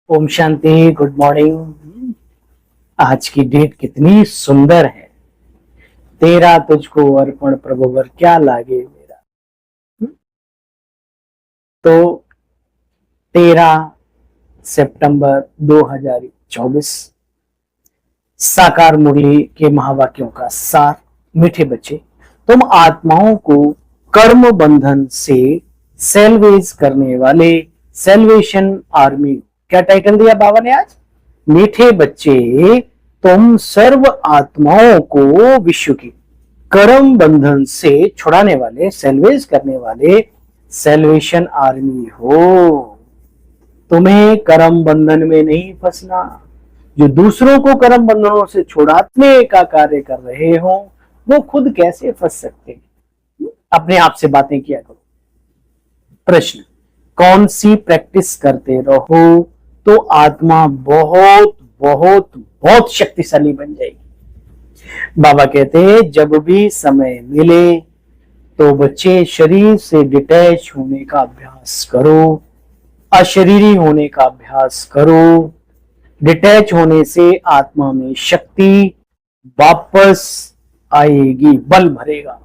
Om Shanti. Good morning. आज की date कितनी सुंदर है। तेरा तुझको अर्पण प्रभुवर क्या लागे मेरा। तो 13 सितंबर 2024 साकार मुरली के महावाक्यों का सार। मीठे बच्चे, तुम आत्माओं को कर्म बंधन से सेल्वेज करने वाले सेल्वेशन आर्मी। क्या टाइटल दिया बाबा ने आज? मीठे बच्चे, तुम सर्व आत्माओं को विश्व की कर्म बंधन से छुड़ाने वाले सेल्वेज करने वाले सेल्वेशन आर्मी हो। तुम्हें कर्म बंधन में नहीं फंसना। जो दूसरों को कर्म बंधनों से छुड़ाने का कार्य कर रहे हो वो खुद कैसे फंस सकते हैं? अपने आप से बातें किया करो। प्रश्न, कौन सी प्रैक्टिस करते रहो तो आत्मा बहुत बहुत बहुत शक्तिशाली बन जाएगी। बाबा कहते हैं जब भी समय मिले तो बच्चे शरीर से डिटैच होने का अभ्यास करो, अशरीरी होने का अभ्यास करो। डिटैच होने से आत्मा में शक्ति वापस आएगी, बल भरेगा।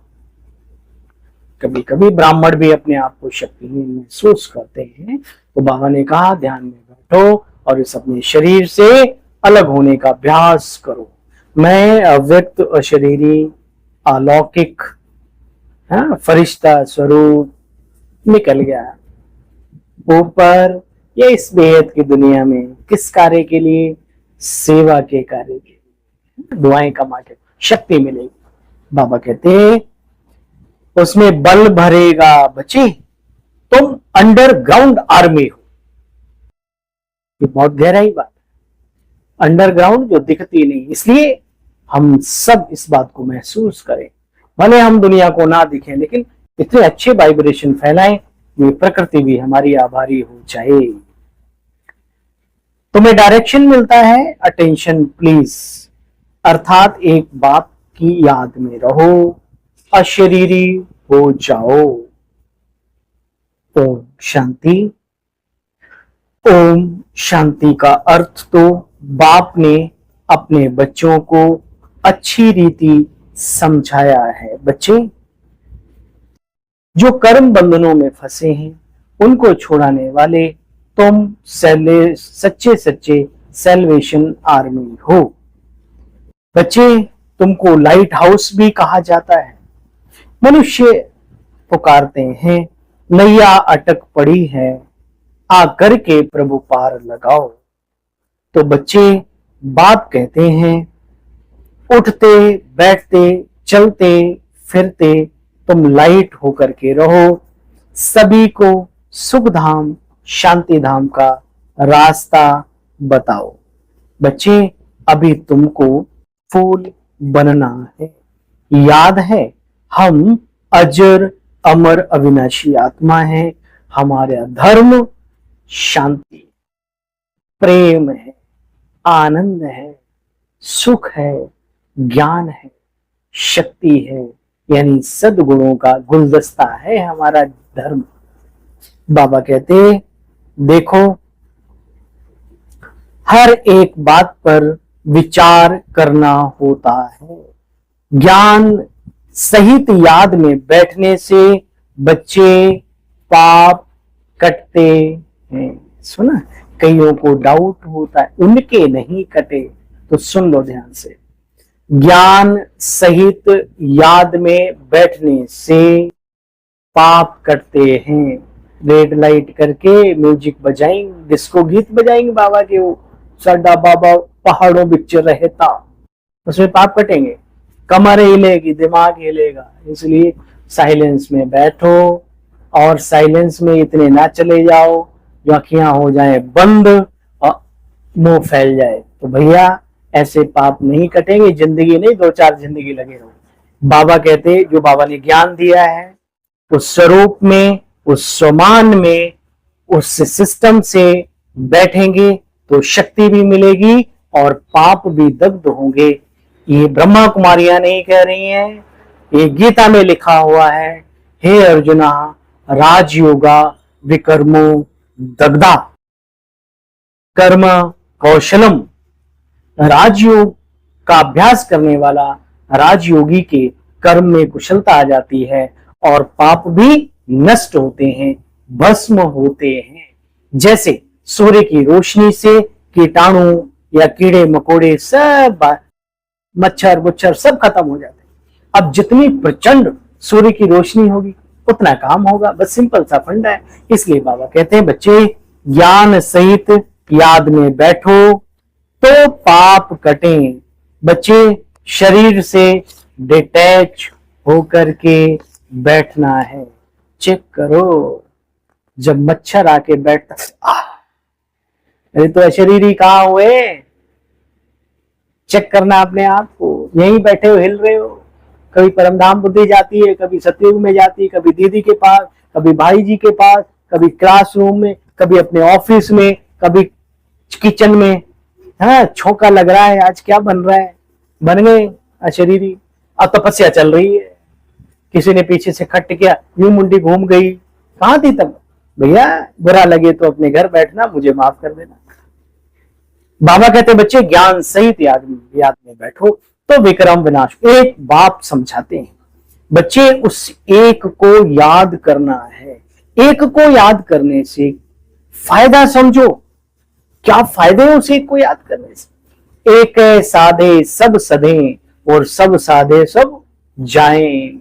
कभी कभी ब्राह्मण भी अपने आप को शक्तिहीन महसूस करते हैं, तो बाबा ने कहा ध्यान में बैठो और इस अपने शरीर से अलग होने का अभ्यास करो। मैं अव्यक्त, अशरीरी, अलौकिक, फरिश्ता स्वरूप निकल गया ऊपर या इस बेहद की दुनिया में। किस कार्य के लिए? सेवा के कार्य के लिए। दुआएं कमा के शक्ति मिलेगी। बाबा कहते उसमें बल भरेगा। बच्चे, तुम अंडरग्राउंड आर्मी हो। ये बहुत गहराई बात है। अंडरग्राउंड जो दिखती नहीं, इसलिए हम सब इस बात को महसूस करें। भले हम दुनिया को ना दिखें लेकिन इतने अच्छे वाइब्रेशन फैलाएं, ये प्रकृति भी हमारी आभारी हो जाए। तुम्हें डायरेक्शन मिलता है, अटेंशन प्लीज, अर्थात एक बात की याद में रहो, अशरीरी हो जाओ। ओम शांति। ओम शांति का अर्थ तो बाप ने अपने बच्चों को अच्छी रीति समझाया है। बच्चे, जो कर्म बंधनों में फंसे हैं उनको छुड़ाने वाले तुम सच्चे सच्चे सेल्वेशन आर्मी हो। बच्चे, तुमको लाइट हाउस भी कहा जाता है। मनुष्य पुकारते हैं नैया अटक पड़ी है, आकर के प्रभु पार लगाओ। तो बच्चे, बाप कहते हैं उठते बैठते चलते फिरते तुम लाइट होकर के रहो, सभी को सुख धाम शांति धाम का रास्ता बताओ। बच्चे, अभी तुमको फूल बनना है। याद है हम अजर अमर अविनाशी आत्मा है। हमारा धर्म शांति, प्रेम है, आनंद है, सुख है, ज्ञान है, शक्ति है, यानी सद्गुणों का गुलदस्ता है हमारा धर्म। बाबा कहते देखो, हर एक बात पर विचार करना होता है। ज्ञान सहित याद में बैठने से बच्चे पाप कटते हैं। सुना, कईयों को डाउट होता है उनके नहीं कटे, तो सुन लो ध्यान से। ज्ञान सहित याद में बैठने से पाप कटते हैं। रेड लाइट करके म्यूजिक बजाएंगे, डिस्को गीत बजाएंगे बाबा के, वो साडा बाबा पहाड़ों बिच रहता, उसमें पाप कटेंगे। कमर हिलेगी, दिमाग हिलेगा। इसलिए साइलेंस में बैठो और साइलेंस में इतने ना चले जाओ जो आंखियां हो जाए बंद और मुंह फैल जाए। तो भैया ऐसे पाप नहीं कटेंगे। जिंदगी नहीं, 2-4 जिंदगी लगे रहो। बाबा कहते जो बाबा ने ज्ञान दिया है उस स्वरूप में, उस समान में, उस सिस्टम से बैठेंगे तो शक्ति भी मिलेगी और पाप भी दग्ध होंगे। ये ब्रह्मा कुमारियां नहीं कह रही हैं, ये गीता में लिखा हुआ है। हे अर्जुना, राजयोगा विकर्मो दग्धा। कर्म कौशलम, राजयोग का अभ्यास करने वाला राजयोगी के कर्म में कुशलता आ जाती है और पाप भी नष्ट होते हैं, भस्म होते हैं। जैसे सूर्य की रोशनी से कीटाणु या कीड़े मकोड़े सब, मच्छर मुच्छर सब खत्म हो जाते हैं। अब जितनी प्रचंड सूर्य की रोशनी होगी उतना काम होगा। बस सिंपल सा फंडा है। इसलिए बाबा कहते हैं बच्चे ज्ञान सहित याद में बैठो तो पाप कटे। बच्चे शरीर से डिटैच होकर के बैठना है। चेक करो, जब मच्छर आके बैठता, अरे तो अशरीरी कहाँ हुए? चेक करना अपने आप को। यहीं बैठे हो, हिल रहे हो। कभी परमधाम बुद्धि जाती है, कभी सतयुग में जाती है, कभी दीदी के पास, कभी भाई जी के पास, कभी क्लासरूम में, कभी अपने ऑफिस में, कभी किचन में। हाँ, छोका लग रहा है, आज क्या बन रहा है? बन गए अशरीरी। अब तपस्या चल रही है, किसी ने पीछे से खट किया, यूं मुंडी घूम गई। कहां थी तब? भैया बुरा लगे तो अपने घर बैठना, मुझे माफ कर देना। बाबा कहते बच्चे ज्ञान सहित याद में बैठो तो विक्रम विनाश। एक बाप समझाते हैं बच्चे, उस एक को याद करना है। एक को याद करने से फायदा समझो। क्या फायदे हैं उस एक को याद करने से? एक साधे सब सधे और सब साधे सब जाएं,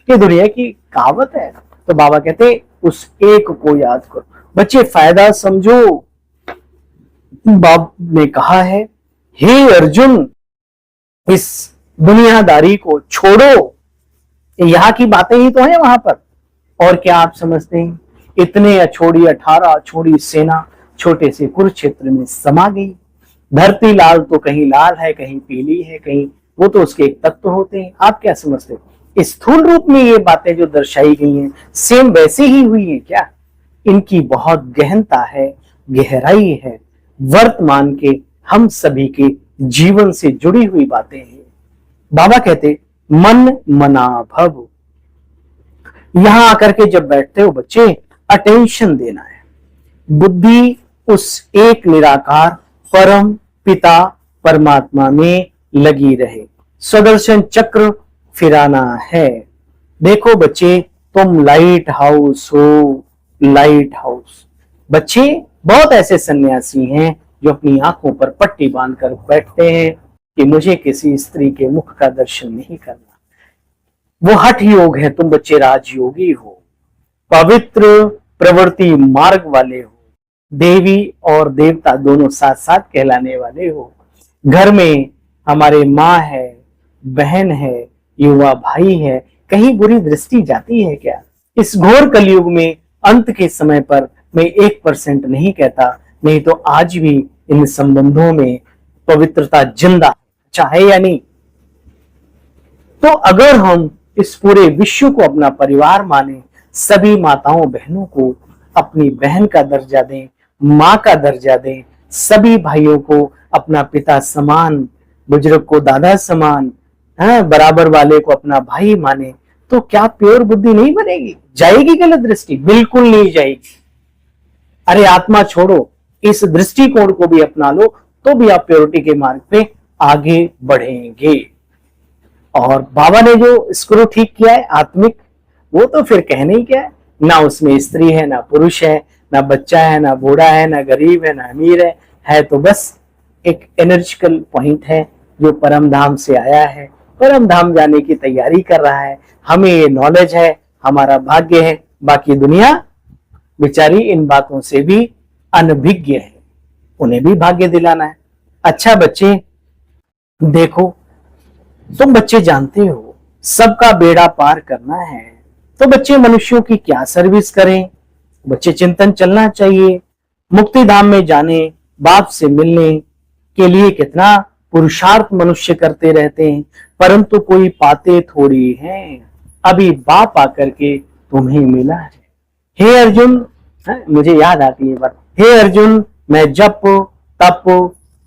ये दुनिया की कहावत है। तो बाबा कहते उस एक को याद करो। बच्चे फायदा समझो। बाप ने कहा है, हे अर्जुन, इस दुनियादारी को छोड़ो। यहाँ की बातें ही तो है वहां पर। और क्या आप समझते हैं इतने अछोड़ी 18 अछोड़ी सेना छोटे से कुरुक्षेत्र में समा गई। धरती लाल तो कहीं लाल है, कहीं पीली है, कहीं, वो तो उसके एक तत्व होते हैं। आप क्या समझते हैं इस स्थूल रूप में ये बातें जो दर्शाई गई हैं सेम वैसे ही हुई है क्या? इनकी बहुत गहनता है, गहराई है, वर्तमान के हम सभी के जीवन से जुड़ी हुई बातें हैं। बाबा कहते मन मना भव। यहां आकर के जब बैठते हो बच्चे, अटेंशन देना है। बुद्धि उस एक निराकार परम पिता परमात्मा में लगी रहे। सुदर्शन चक्र फिराना है। देखो बच्चे, तुम लाइट हाउस हो, लाइट हाउस। बच्चे बहुत ऐसे सन्यासी हैं जो अपनी आंखों पर पट्टी बांधकर बैठते हैं कि मुझे किसी स्त्री के मुख का दर्शन नहीं करना। वो हठ योग है, तुम बच्चे राजयोगी हो, पवित्र प्रवृत्ति मार्ग वाले हो, देवी और देवता दोनों साथ साथ कहलाने वाले हो। घर में हमारे माँ है, बहन है, युवा भाई है, कहीं बुरी दृष्टि जाती है क्या? इस घोर कलयुग में अंत के समय पर मैं 1% नहीं कहता, नहीं तो आज भी इन संबंधों में पवित्रता जिंदा चाहे या नहीं। तो अगर हम इस पूरे विश्व को अपना परिवार माने, सभी माताओं बहनों को अपनी बहन का दर्जा दें, माँ का दर्जा दें, सभी भाइयों को अपना पिता समान, बुजुर्ग को दादा समान, बराबर वाले को अपना भाई माने, तो क्या प्योर बुद्धि नहीं बनेगी? जाएगी गलत दृष्टि? बिल्कुल नहीं जाएगी। अरे आत्मा छोड़ो, इस दृष्टिकोण को भी अपना लो तो भी आप प्योरिटी के मार्ग पे आगे बढ़ेंगे। और बाबा ने जो स्क्रू ठीक किया है आत्मिक, वो तो फिर कहने ही क्या है। ना उसमें स्त्री है, ना पुरुष है, ना बच्चा है, ना बूढ़ा है, ना गरीब है, ना अमीर है तो बस एक एनर्जिकल पॉइंट है जो परम धाम से आया है, परम धाम जाने की तैयारी कर रहा है। हमें ये नॉलेज है, हमारा भाग्य है। बाकी दुनिया बेचारी इन बातों से भी अनभिज्ञ है, उन्हें भी भाग्य दिलाना है। अच्छा बच्चे देखो, तुम बच्चे जानते हो सबका बेड़ा पार करना है, तो बच्चे मनुष्यों की क्या सर्विस करें? बच्चे चिंतन चलना चाहिए। मुक्ति धाम में जाने, बाप से मिलने के लिए कितना पुरुषार्थ मनुष्य करते रहते हैं, परंतु कोई पाते थोड़ी हैं। अभी बाप आकर के तुम्हें मिला है। हे अर्जुन, मुझे याद आती है बात, हे अर्जुन, मैं जप तप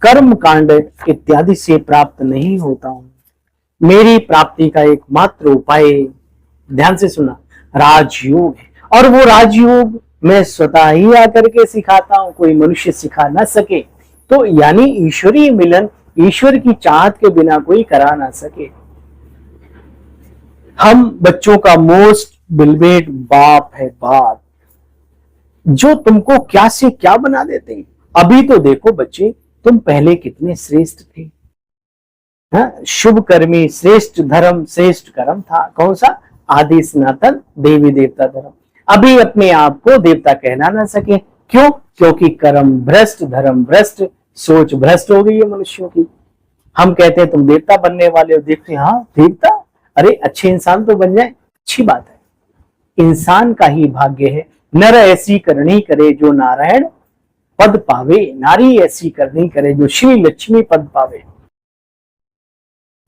कर्म कांड इत्यादि से प्राप्त नहीं होता हूं। मेरी प्राप्ति का एकमात्र उपाय, ध्यान से सुना, राजयोग है। और वो राजयोग मैं स्वतः ही आकर के सिखाता हूं, कोई मनुष्य सिखा ना सके। तो यानी ईश्वरीय मिलन ईश्वर की चाहत के बिना कोई करा ना सके। हम बच्चों का मोस्ट बिलवेड बाप है, बाप, जो तुमको क्या से क्या बना देते हैं। अभी तो देखो बच्चे, तुम पहले कितने श्रेष्ठ थे। शुभ कर्मी श्रेष्ठ धर्म श्रेष्ठ कर्म था। कौन सा? आदि सनातन देवी देवता धर्म। अभी अपने आप को देवता कहना ना सके। क्यों? क्योंकि कर्म भ्रष्ट, धर्म भ्रष्ट, सोच भ्रष्ट हो गई है मनुष्यों की। हम कहते हैं तुम देवता बनने वाले हो। देखते हैं, हाँ देवता, अरे अच्छे इंसान तो बन जाए, अच्छी बात है। इंसान का ही भाग्य है। नर ऐसी करनी करे जो नारायण पद पावे, नारी ऐसी करनी करे जो श्री लक्ष्मी पद पावे।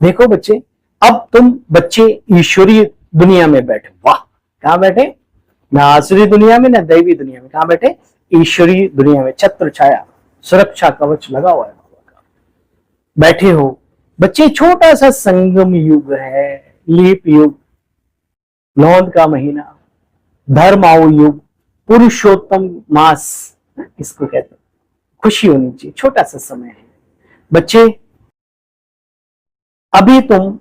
देखो बच्चे, अब तुम बच्चे ईश्वरीय दुनिया में बैठे। वाह, कहां बैठे? ना आसुरी दुनिया में, ना दैवी दुनिया में। कहां बैठे? ईश्वरीय दुनिया में। छत्र छाया सुरक्षा कवच लगा हुआ है, बैठे हो बच्चे। छोटा सा संगम युग है, लीप युग, लौंद का महीना, धर्माऊ युग, पुरुषोत्तम मास, इसको कहते हैं। खुशी होनी चाहिए, छोटा सा समय है बच्चे। अभी तुम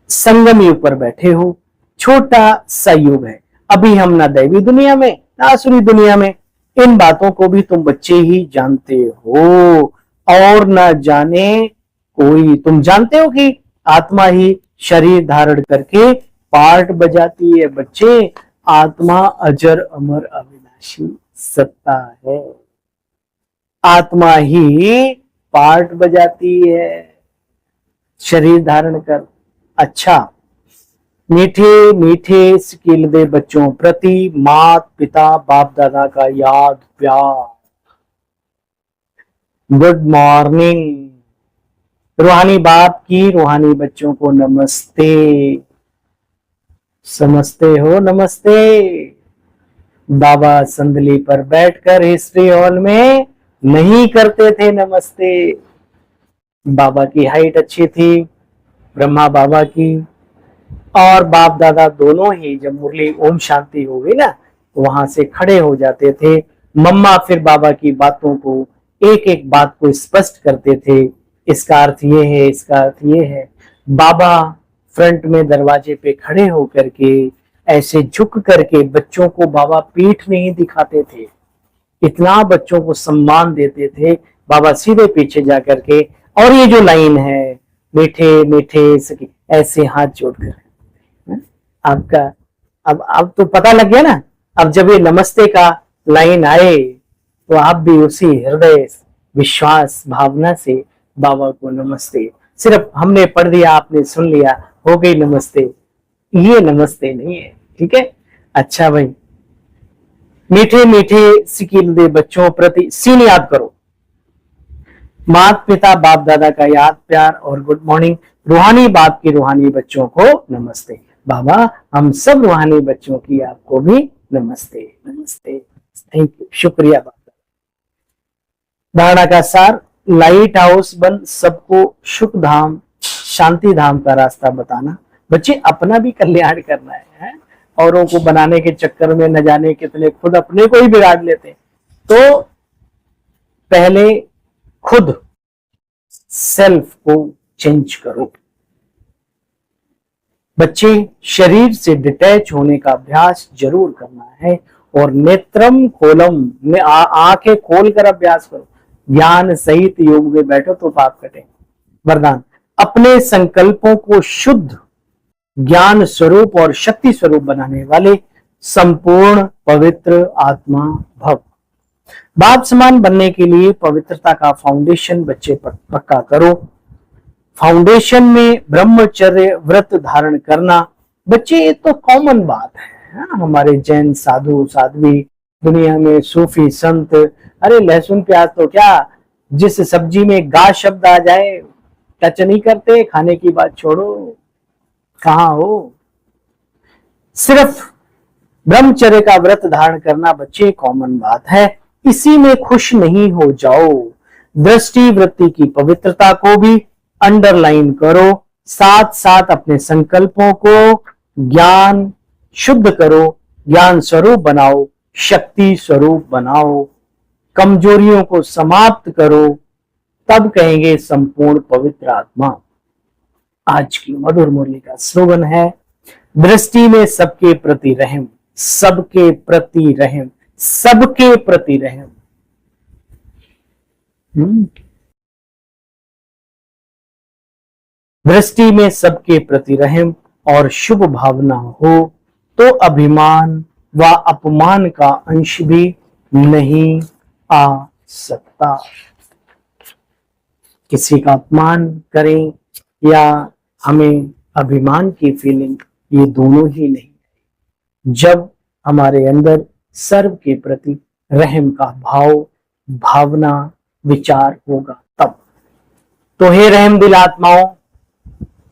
संगम युग पर बैठे हो, छोटा सा युग है। अभी हम ना दैवी दुनिया में, ना आसुरी दुनिया में। इन बातों को भी तुम बच्चे ही जानते हो, और ना जाने कोई। तुम जानते हो कि आत्मा ही शरीर धारण करके पार्ट बजाती है बच्चे। आत्मा अजर अमर अविनाशी सत्ता है। आत्मा ही पार्ट बजाती है शरीर धारण कर। अच्छा, मीठे मीठे स्किल दे बच्चों प्रति मात पिता बाप दादा का याद प्यार। Good morning. रूहानी बाप की रूहानी बच्चों को नमस्ते। समझते हो? नमस्ते। बाबा संदली पर बैठकर हिस्ट्री हॉल में नहीं करते थे नमस्ते। बाबा की हाइट अच्छी थी, ब्रह्मा बाबा की, और बाप दादा दोनों ही जब मुरली ओम शांति हो गई ना, वहां से खड़े हो जाते थे। मम्मा फिर बाबा की बातों को, एक एक बात को स्पष्ट करते थे। इसका अर्थ ये है, इसका अर्थ ये है। बाबा फ्रंट में दरवाजे पे खड़े होकर के ऐसे झुक करके बच्चों को बाबा पीठ नहीं दिखाते थे, इतना बच्चों को सम्मान देते थे। बाबा सीधे पीछे जाकर के, और ये जो लाइन है, मीठे मीठे ऐसे हाथ जोड़कर आपका, अब तो पता लग गया ना। अब जब ये नमस्ते का लाइन आए तो आप भी उसी हृदय विश्वास भावना से बाबा को नमस्ते। सिर्फ हमने पढ़ दिया, आपने सुन लिया, हो गई नमस्ते, ये नमस्ते नहीं है। ठीक है? अच्छा भाई, मीठे मीठे सिकिल दे बच्चों प्रति सीन याद करो। माता पिता बाप दादा का याद प्यार और गुड मॉर्निंग। रूहानी बाप की रूहानी बच्चों को नमस्ते। बाबा हम सब रूहानी बच्चों की आपको भी नमस्ते। नमस्ते, थैंक यू, शुक्रिया बाप दादा। धारणा का सार, लाइट हाउस बन सबको सुख धाम शांति धाम का रास्ता बताना। बच्चे अपना भी कल्याण करना है, औरों को बनाने के चक्कर में न जाने कितने खुद अपने को ही बिगाड़ लेते। तो पहले खुद सेल्फ को चेंज करो। बच्चे शरीर से डिटैच होने का अभ्यास जरूर करना है, और नेत्रम खोलम में आंखें खोलकर अभ्यास करो। ज्ञान सहित योग में बैठो तो पाप कटे। वरदान, अपने संकल्पों को शुद्ध ज्ञान स्वरूप और शक्ति स्वरूप बनाने वाले संपूर्ण पवित्र आत्मा भव। बाप समान बनने के लिए पवित्रता का फाउंडेशन बच्चे पर पक्का करो। फाउंडेशन में ब्रह्मचर्य व्रत धारण करना। बच्चे ये तो कॉमन बात है, हमारे जैन साधु साध्वी, दुनिया में सूफी संत, अरे लहसुन प्याज तो क्या, जिस सब्जी में गा शब्द आ जाए टच नहीं करते, खाने की बात छोड़ो। कहां हो? सिर्फ ब्रह्मचर्य का व्रत धारण करना बच्चे कॉमन बात है। इसी में खुश नहीं हो जाओ। दृष्टि वृत्ति की पवित्रता को भी अंडरलाइन करो। साथ साथ अपने संकल्पों को ज्ञान शुद्ध करो। ज्ञान स्वरूप बनाओ, शक्ति स्वरूप बनाओ, कमजोरियों को समाप्त करो, तब कहेंगे संपूर्ण पवित्र आत्मा। आज की मधुर मुरली का स्लोगन है, दृष्टि में सबके प्रति रहम, सबके प्रति रहम, सबके प्रति रहम। दृष्टि में सबके प्रति रहम और शुभ भावना हो तो अभिमान व अपमान का अंश भी नहीं आ सकता। किसी का अपमान करें या हमें अभिमान की फीलिंग, ये दोनों ही नहीं। जब हमारे अंदर सर्व के प्रति रहम का भाव, भावना, विचार होगा तब। तो हे रहम दिल आत्माओं,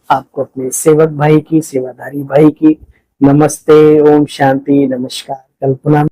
आपको अपने सेवक भाई की, सेवाधारी भाई की नमस्ते, ओम शांति, नमस्कार, कल्पना।